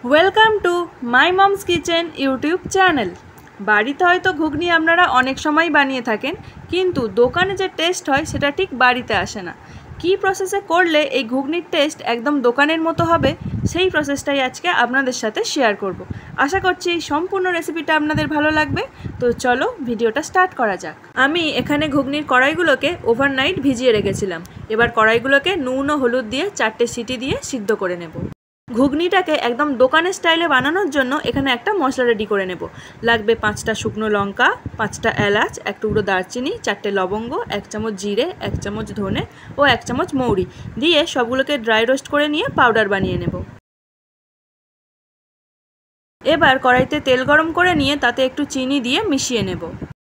Welcome to my moms kitchen YouTube channel. বাড়িতে হয়তো ঘুগনি আপনারা অনেক সময় বানিয়ে থাকেন, কিন্তু দোকানে যে টেস্ট হয় সেটা ঠিক বাড়িতে আসে না। কী প্রসেসে করলে এই ঘুগনির টেস্ট একদম দোকানের মতো হবে, সেই প্রসেসটাই আজকে আপনাদের সাথে শেয়ার করব। আশা করছি এই সম্পূর্ণ রেসিপিটা আপনাদের ভালো লাগবে। তো চলো ভিডিওটা স্টার্ট করা যাক। আমি এখানে ঘুগনির কড়াইগুলোকে ওভারনাইট ভিজিয়ে রেখেছিলাম। এবার কড়াইগুলোকে নুন ও হলুদ দিয়ে 4টে সিটি দিয়ে সিদ্ধ করে নেব। ঘুগনিটাকে একদম দোকানের স্টাইলে বানানোর জন্য এখানে একটা মশলা রেডি করে নেব। লাগবে 5টা শুকনো লঙ্কা, 5টা এলাচ, 1 টুকরো দারচিনি, 4টে লবঙ্গ, 1 চামচ জিরে, 1 চামচ ধনে ও 1 চামচ মৌরি দিয়ে সবগুলোকে ড্রাই রোস্ট করে নিয়ে পাউডার বানিয়ে নেব। এবার কড়াইতে তেল গরম করে নিয়ে তাতে একটু চিনি দিয়ে মিশিয়ে নেব।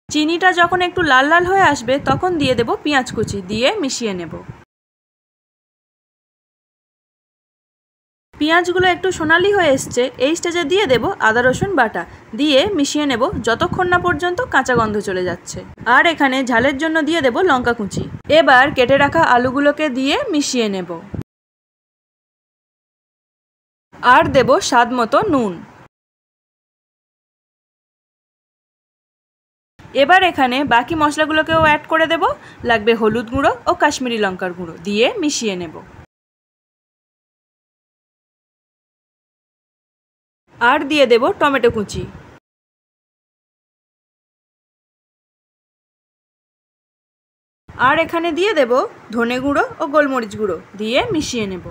চিনিটা যখন একটু লাল লাল হয়ে আসবে তখন দিয়ে দেব পেঁয়াজ কুচি, দিয়ে মিশিয়ে নেব। পেঁয়াজগুলো একটু সোনালি হয়ে এসছে, এই স্টেজে দিয়ে দেব আদা রসুন বাটা, দিয়ে মিশিয়ে নেব যতক্ষণ না পর্যন্ত কাঁচা গন্ধ চলে যাচ্ছে। আর এখানে ঝালের জন্য দিয়ে দেব লঙ্কা কুচি। এবার কেটে রাখা আলুগুলোকে দিয়ে মিশিয়ে নেব। আর দেব স্বাদ মতো নুন। এবার এখানে বাকি মশলাগুলোকেও অ্যাড করে দেব। লাগবে হলুদ গুঁড়ো ও কাশ্মীরি লঙ্কার গুঁড়ো, দিয়ে মিশিয়ে নেব। আর দিয়ে দেব টমেটো কুচি। আর এখানে দিয়ে দেব ধনে গুঁড়ো ও গোলমরিচ গুঁড়ো, দিয়ে মিশিয়ে নেব।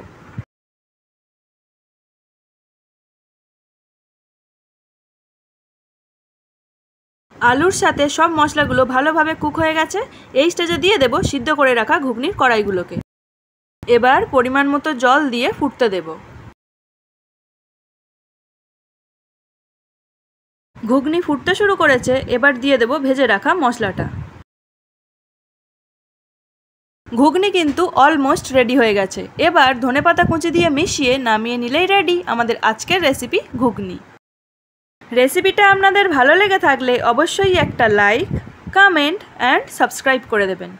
আলুর সাথে সব মশলাগুলো ভালোভাবে কুক হয়ে গেছে। এই স্টেজে দিয়ে দেব সিদ্ধ করে রাখা ঘুগনির কড়াইগুলোকে। এবার পরিমাণ মতো জল দিয়ে ফুটতে দেব। ঘুগনি ফুটতে শুরু করেছে, এবার দিয়ে দেব ভেজে রাখা মশলাটা। ঘুগনি কিন্তু অলমোস্ট রেডি হয়ে গেছে। এবার ধনেপাতা কুচি দিয়ে মিশিয়ে নামিয়ে নিলেই রেডি আমাদের আজকের রেসিপি ঘুগনি। রেসিপিটা আপনাদের ভালো লেগে থাকলে অবশ্যই একটা লাইক, কমেন্ট অ্যান্ড সাবস্ক্রাইব করে দেবেন।